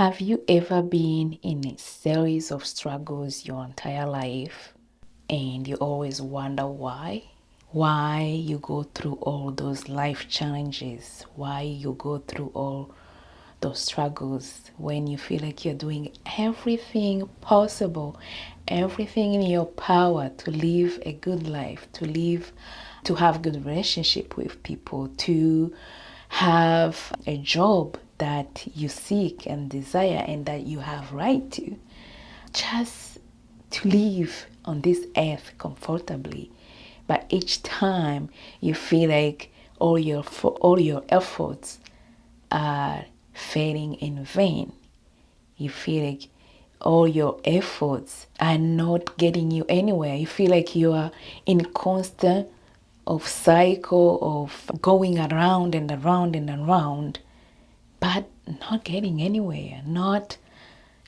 Have you ever been in a series of struggles your entire life and you always wonder why? Why you go through all those life challenges? Why you go through all those struggles when you feel like you're doing everything possible, everything in your power to live a good life, to have good relationship with people, to have a job that you seek and desire and that you have right to, just to live on this earth comfortably. But each time you feel like all your efforts are failing in vain. You feel like all your efforts are not getting you anywhere. You feel like you are in constant of cycle of going around and around and around, but not getting anywhere, not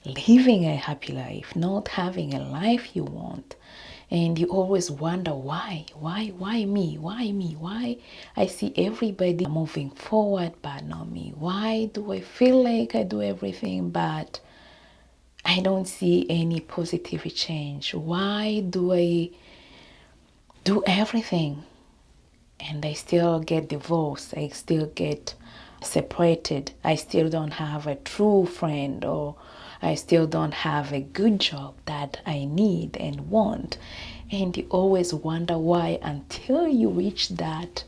living a happy life, not having a life you want. And you always wonder why me, why I see everybody moving forward but not me. Why do I feel like I do everything but I don't see any positive change? Why do I do everything and I still get divorced, I still get separated, I still don't have a true friend, or I still don't have a good job that I need and want? And you always wonder why until you reach that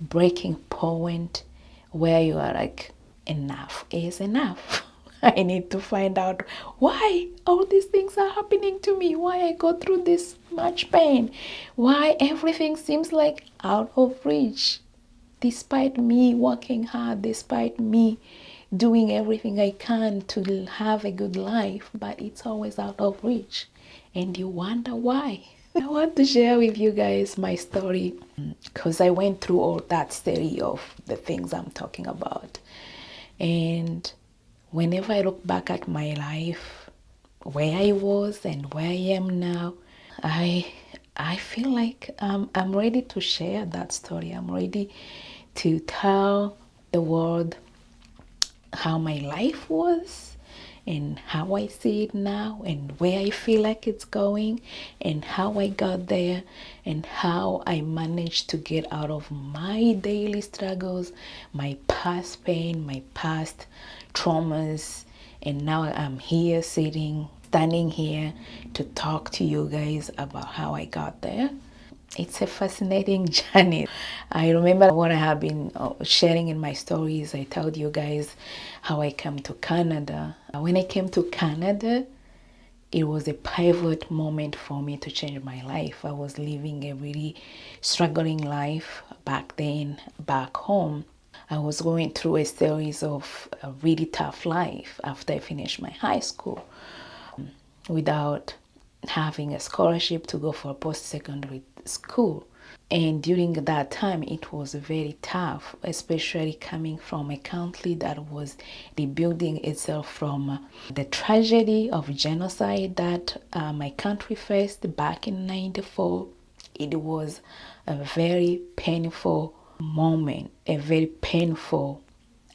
breaking point where you are like, enough is enough. I need to find out why all these things are happening to me, why I go through this much pain, why everything seems like out of reach, despite me working hard, despite me doing everything I can to have a good life, but it's always out of reach. And you wonder why. I want to share with you guys my story because I went through all that study of the things I'm talking about. And whenever I look back at my life, where I was and where I am now, I feel like I'm ready to share that story. I'm ready to tell the world how my life was and how I see it now and where I feel like it's going and how I got there and how I managed to get out of my daily struggles, my past pain, my past traumas. And now I'm here standing here to talk to you guys about how I got there. It's a fascinating journey. I remember what I have been sharing in my stories. I told you guys how I came to Canada. When I came to Canada, it was a pivot moment for me to change my life. I was living a really struggling life back then, back home. I was going through a series of a really tough life after I finished my high school without having a scholarship to go for post-secondary school. And during that time, it was very tough, especially coming from a country that was rebuilding itself from the tragedy of genocide that my country faced back in '94. It was a very painful moment, a very painful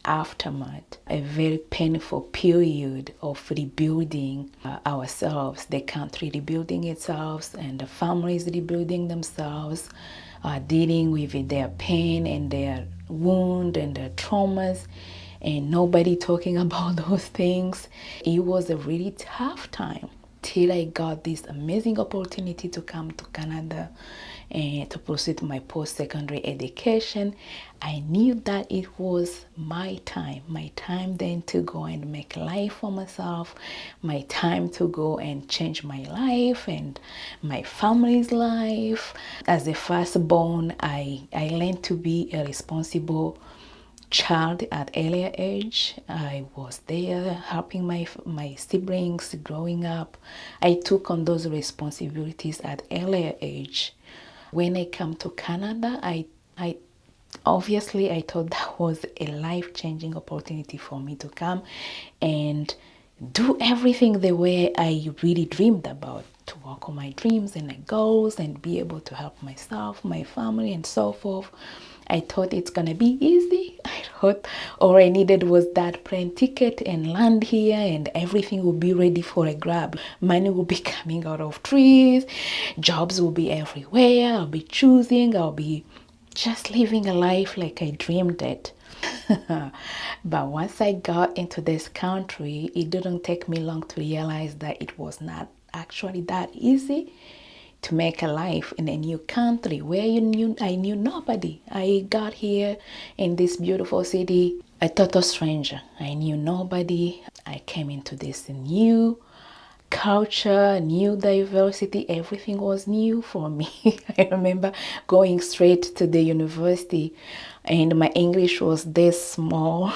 aftermath, a very painful period of rebuilding ourselves, the country rebuilding itself and the families rebuilding themselves, dealing with their pain and their wound and their traumas, and nobody talking about those things. It was a really tough time till I got this amazing opportunity to come to Canada and to proceed my post-secondary education. I knew that it was my time then to go and make life for myself, my time to go and change my life and my family's life. As a firstborn, I learned to be a responsible child at earlier age. I was there helping my siblings growing up. I took on those responsibilities at earlier age. When I come to Canada, I obviously I thought that was a life-changing opportunity for me to come and do everything the way I really dreamed about, to work on my dreams and my goals and be able to help myself, my family, and so forth. I thought it's gonna be easy. I thought all I needed was that plane ticket and land here, and everything will be ready for a grab. Money will be coming out of trees, jobs will be everywhere, I'll be choosing, I'll be just living a life like I dreamed it. But once I got into this country, it didn't take me long to realize that it was not actually that easy to make a life in a new country where I knew nobody. I got here in this beautiful city, a total stranger. I knew nobody. I came into this new culture, new diversity. Everything was new for me. I remember going straight to the university, and my English was this small,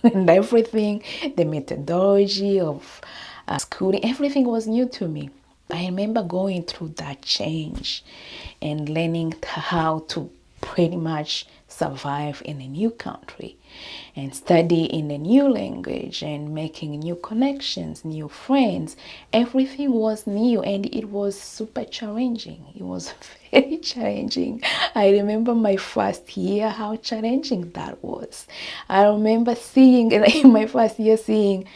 and everything, the methodology of schooling, everything was new to me. I remember going through that change and learning how to pretty much survive in a new country and study in a new language and making new connections, new friends. Everything was new and it was super challenging. It was very challenging. I remember my first year, how challenging that was. I remember seeing in my first year, seeing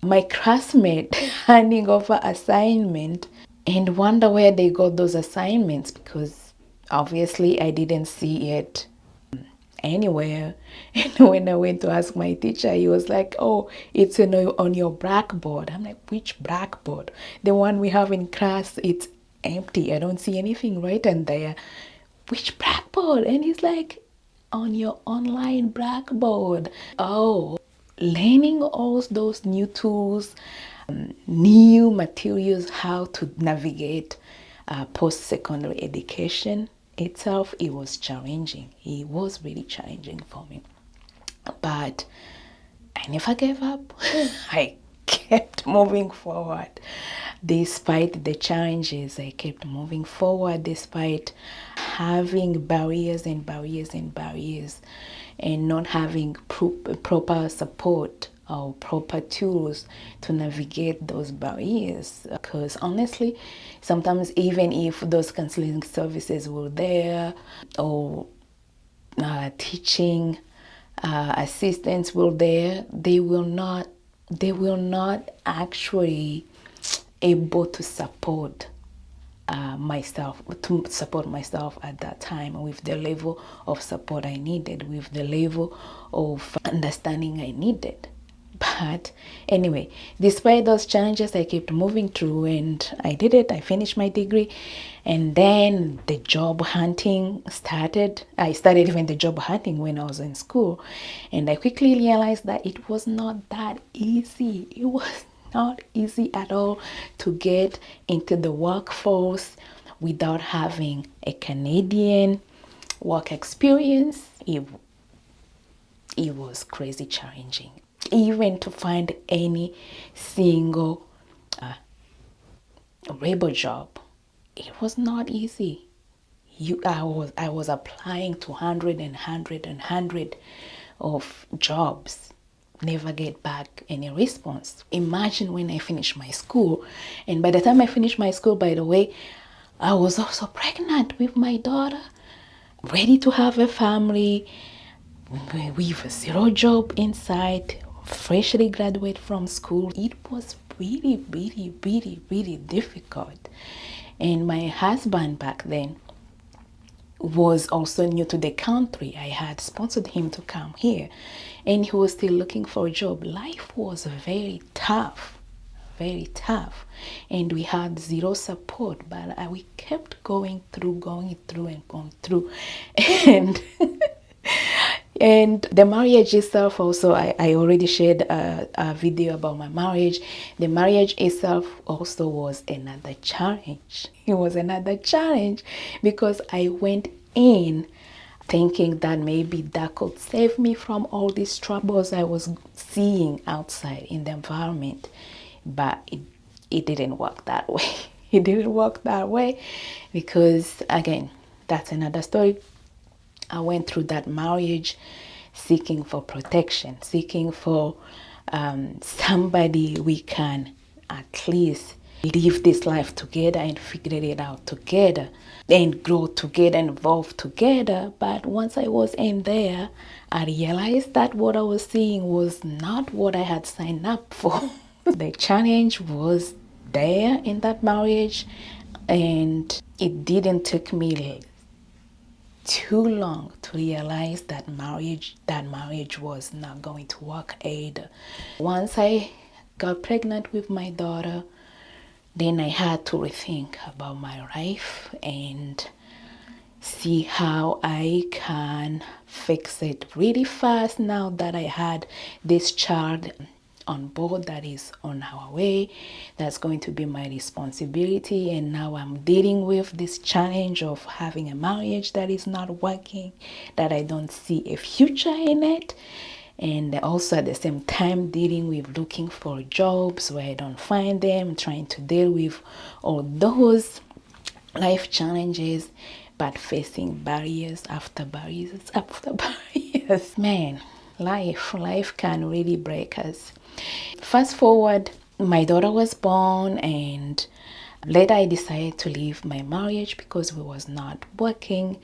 my classmate handing over assignment and wonder where they got those assignments, because obviously I didn't see it anywhere. And when I went to ask my teacher, he was like, oh, it's on your blackboard. I'm like, which blackboard? The one we have in class, it's empty. I don't see anything written there. Which blackboard? And he's like, on your online blackboard. Oh, learning all those new tools, new materials, how to navigate post-secondary education itself, it was challenging. It was really challenging for me. But I never gave up. I kept moving forward. Despite the challenges, I kept moving forward despite having barriers and barriers and barriers, and not having proper support or proper tools to navigate those barriers. Because honestly, sometimes even if those counseling services were there, or teaching assistants were there, they will not actually able to support myself at that time with the level of support I needed, with the level of understanding I needed. But anyway, despite those challenges, I kept moving through and I did it. I finished my degree, and then the job hunting started. I started even the job hunting when I was in school, and I quickly realized that it was not that easy. It was not easy at all to get into the workforce without having a Canadian work experience. It was crazy challenging, even to find any single labor job. It was not easy. I was applying to hundred of jobs, never get back any response. Imagine when I finished my school, and by the time I finished my school, by the way, I was also pregnant with my daughter, ready to have a family, with a zero job inside, freshly graduated from school. It was really, really, really, really difficult. And my husband back then was also new to the country. I had sponsored him to come here, and he was still looking for a job. Life was very tough, and we had zero support, but we kept going through and going through. And and the marriage itself also, I already shared a video about my marriage. The marriage itself also was another challenge. It was another challenge because I went in thinking that maybe that could save me from all these troubles I was seeing outside in the environment. But it didn't work that way. It didn't work that way because, again, that's another story. I went through that marriage seeking for protection, seeking for somebody we can at least live this life together and figure it out together and grow together and evolve together. But once I was in there, I realized that what I was seeing was not what I had signed up for. The challenge was there in that marriage, and it didn't take me too long to realize that marriage was not going to work either. Once I got pregnant with my daughter, then I had to rethink about my life and see how I can fix it really fast now that I had this child on board that is on our way. That's going to be my responsibility, and now I'm dealing with this challenge of having a marriage that is not working, that I don't see a future in it, and also at the same time dealing with looking for jobs where I don't find them, trying to deal with all those life challenges, but facing barriers after barriers after barriers. Man, life can really break us. Fast forward, my daughter was born, and later I decided to leave my marriage because we was not working.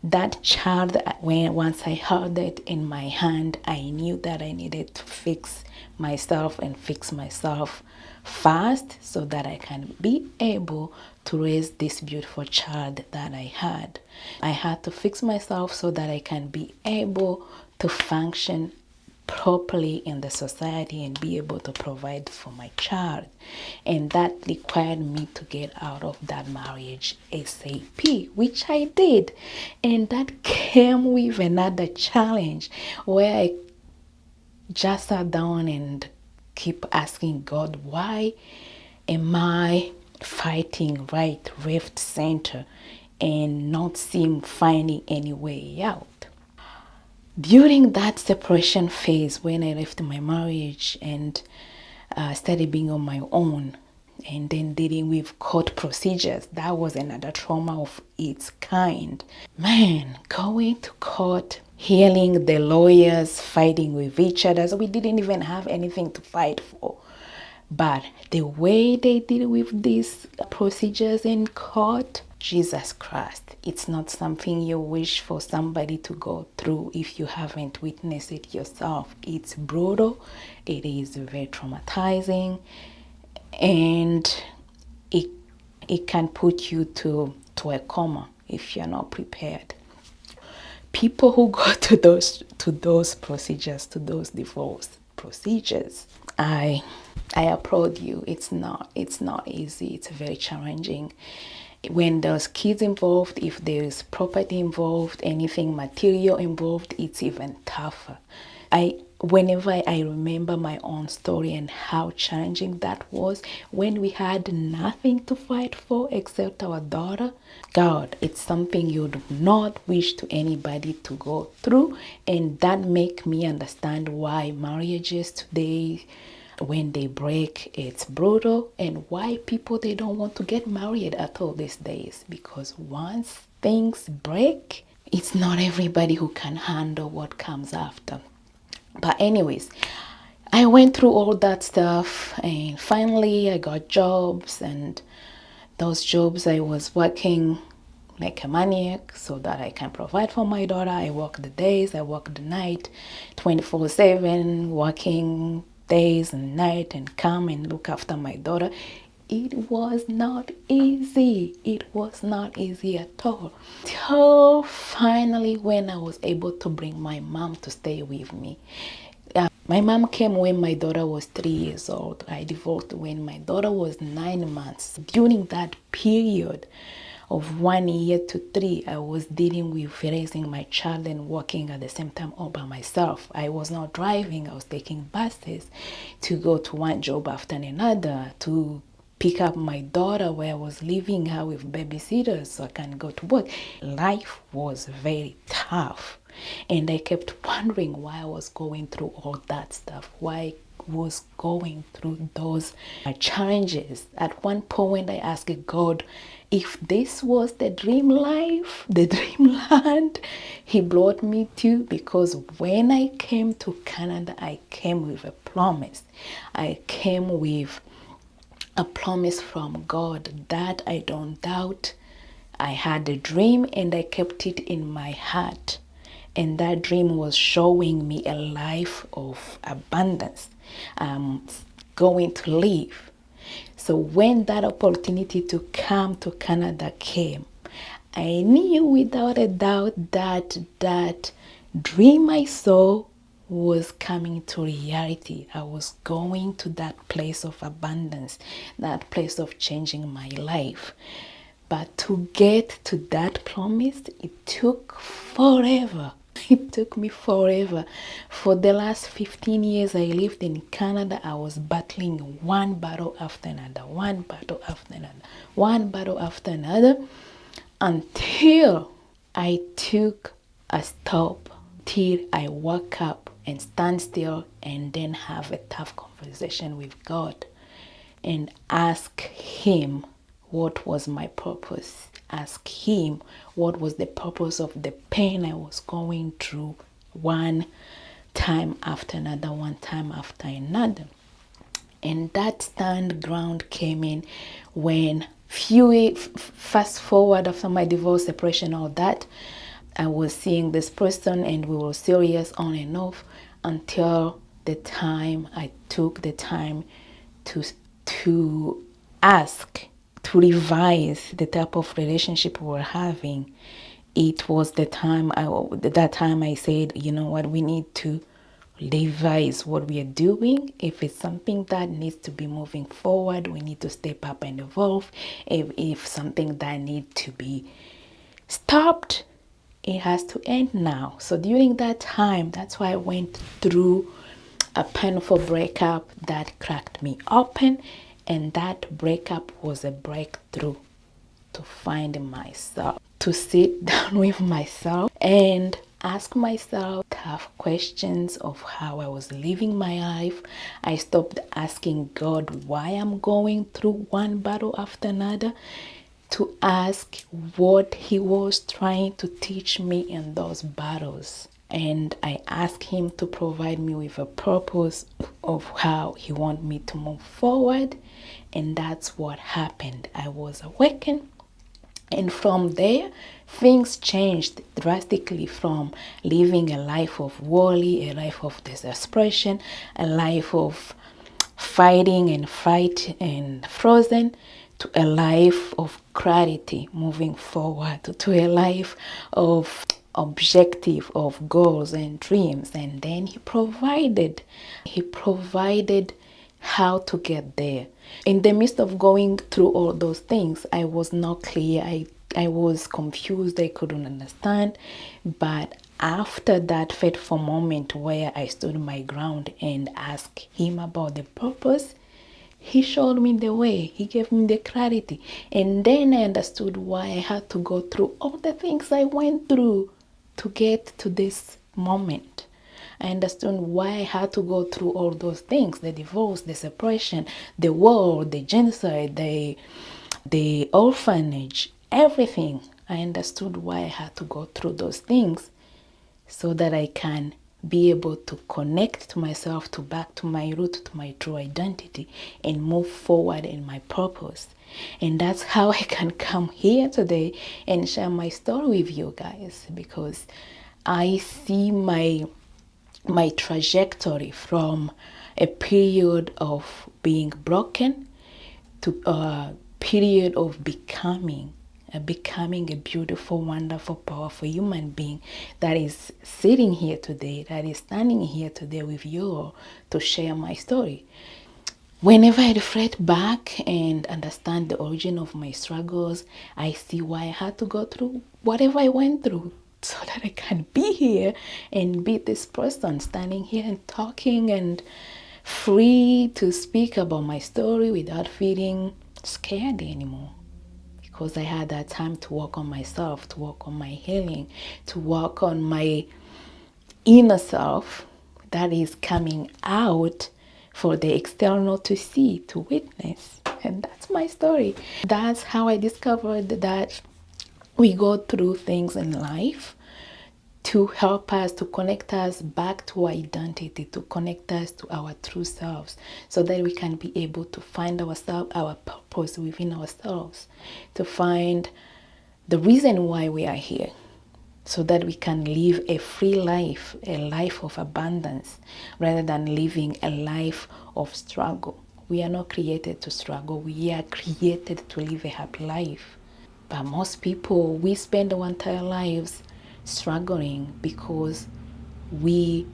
That child, once I held it in my hand, I knew that I needed to fix myself and fix myself fast so that I can be able to raise this beautiful child that I had. I had to fix myself so that I can be able to function properly in the society and be able to provide for my child. And that required me to get out of that marriage ASAP, which I did. And that came with another challenge where I just sat down and keep asking God, why am I fighting right, left, center, and not finding any way out? During that separation phase, when I left my marriage and started being on my own, and then dealing with court procedures, that was another trauma of its kind. Man, going to court, hearing the lawyers fighting with each other, so we didn't even have anything to fight for. But the way they deal with these procedures in court, Jesus Christ, it's not something you wish for somebody to go through if you haven't witnessed it yourself. It's brutal, it is very traumatizing, and it can put you to a coma if you're not prepared. People who go to those procedures, to those divorce procedures, I applaud you. It's not easy. It's very challenging. When there's kids involved, if there's property involved, anything material involved, it's even tougher. Whenever I remember my own story and how challenging that was when we had nothing to fight for except our daughter, God, it's something you do not wish to anybody to go through. And that make me understand why marriages today, when they break, it's brutal, and why people, they don't want to get married at all these days, because once things break, it's not everybody who can handle what comes after. But anyways, I went through all that stuff, and finally I got jobs, and those jobs I was working like a maniac so that I can provide for my daughter. I work the days, I work the night, 24/7, working days and night, and come and look after my daughter. It was not easy. It was not easy at all. Till finally, when I was able to bring my mom to stay with me. My mom came when my daughter was 3 years old. I divorced when my daughter was 9 months. During that period of 1 year to 3, I was dealing with raising my child and working at the same time all by myself. I was not driving. I was taking buses to go to one job after another, to pick up my daughter where I was leaving her with babysitters so I can go to work. Life was very tough. And I kept wondering why I was going through all that stuff, why I was going through those challenges. At one point, I asked God if this was the dream life, the dreamland He brought me to, because when I came to Canada, I came with a promise. I came with a promise from God that I don't doubt. I had a dream and I kept it in my heart. And that dream was showing me a life of abundance. I'm going to live. So when that opportunity to come to Canada came, I knew without a doubt that that dream I saw was coming to reality. I was going to that place of abundance, that place of changing my life. But to get to that promise, it took forever. It took me forever. For the last 15 years I lived in Canada, I was battling one battle after another, one battle after another, one battle after another, until I took a stop, till I woke up and stand still and then have a tough conversation with God and ask Him what was my purpose. Ask Him what was the purpose of the pain I was going through, one time after another, one time after another. And that stand ground came in when fast forward after my divorce, separation, all that, I was seeing this person and we were serious on and off until the time I took the time to ask to revise the type of relationship we were having. It was the time I said, you know what, we need to revise what we are doing. If it's something that needs to be moving forward, we need to step up and evolve. If something that needs to be stopped, it has to end now. So during that time, that's why I went through a painful breakup that cracked me open, and that breakup was a breakthrough to find myself, to sit down with myself and ask myself tough questions of how I was living my life. I stopped asking God why I'm going through one battle after another, to ask what He was trying to teach me in those battles. And I asked Him to provide me with a purpose of how He wanted me to move forward. And that's what happened. I was awakened. And from there, things changed drastically from living a life of worry, a life of desperation, a life of fighting and fight and frozen, to a life of clarity moving forward, to a life of objective, of goals and dreams. And then He provided how to get there. In the midst of going through all those things, I was not clear. I was confused. I couldn't understand. But after that fateful moment where I stood my ground and asked Him about the purpose, He showed me the way. He gave me the clarity. And then I understood why I had to go through all the things I went through to get to this moment. I understood why I had to go through all those things: the divorce, the separation, the war, the genocide, the orphanage, everything. I understood why I had to go through those things so that I can be able to connect to myself, to back to my root, to my true identity, and move forward in my purpose. And that's how I can come here today and share my story with you guys, because I see my trajectory from a period of being broken to a period of becoming a beautiful, wonderful, powerful human being that is sitting here today, that is standing here today with you to share my story. Whenever I reflect back and understand the origin of my struggles, I see why I had to go through whatever I went through so that I can be here and be this person standing here and talking and free to speak about my story without feeling scared anymore. Because I had that time to work on myself, to work on my healing, to work on my inner self that is coming out for the external to see, to witness. And that's my story. That's how I discovered that we go through things in life to help us, to connect us back to our identity, to connect us to our true selves, so that we can be able to find ourselves, our purpose within ourselves, to find the reason why we are here, so that we can live a free life, a life of abundance, rather than living a life of struggle. We are not created to struggle. We are created to live a happy life. But most people, we spend our entire lives struggling because we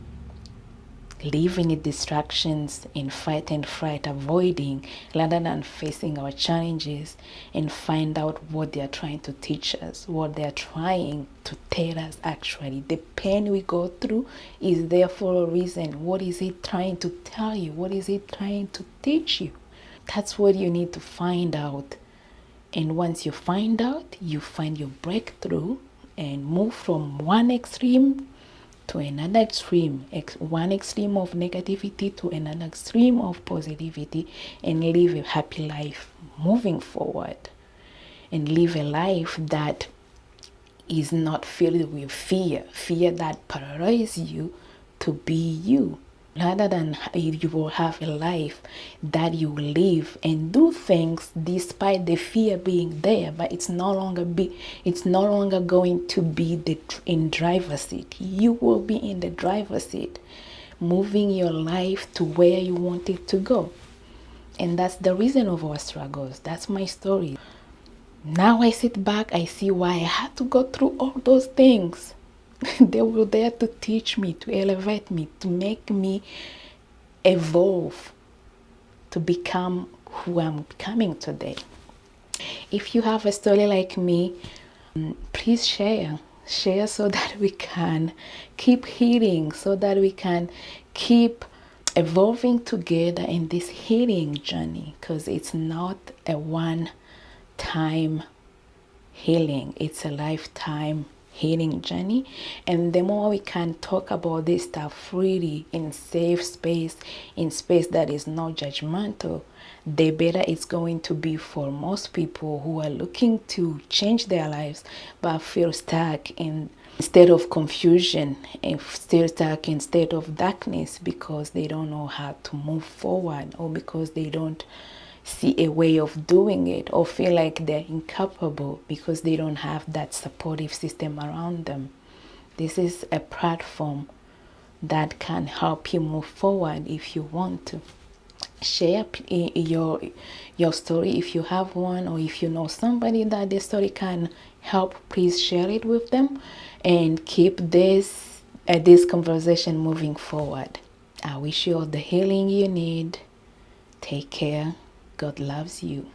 live in the distractions, in fight and fright, avoiding rather than facing our challenges and find out what they are trying to teach us, what they are trying to tell us. Actually, the pain we go through is there for a reason. What is it trying to tell you? What is it trying to teach you? That's what you need to find out. And once you find out, you find your breakthrough and move from one extreme to another extreme, one extreme of negativity to another extreme of positivity, and live a happy life moving forward, and live a life that is not filled with fear that paralyzes you to be you. Rather than you will have a life that you live and do things despite the fear being there, but it's no longer going to be in driver's seat. You will be in the driver's seat, moving your life to where you want it to go. And that's the reason of our struggles. That's my story. Now I sit back, I see why I had to go through all those things. They were there to teach me, to elevate me, to make me evolve, to become who I'm becoming today. If you have a story like me, please share so that we can keep healing, so that we can keep evolving together in this healing journey, because it's not a one-time healing, it's a lifetime healing journey. And the more we can talk about this stuff freely, in safe space, in space that is not judgmental, the better it's going to be for most people who are looking to change their lives but feel stuck in instead of confusion, and still stuck in state of darkness because they don't know how to move forward, or because they don't see a way of doing it, or feel like they're incapable because they don't have that supportive system around them. This is a platform that can help you move forward if you want to. Share your story if you have one, or if you know somebody that this story can help, please share it with them and keep this conversation moving forward. I wish you all the healing you need. Take care. God loves you.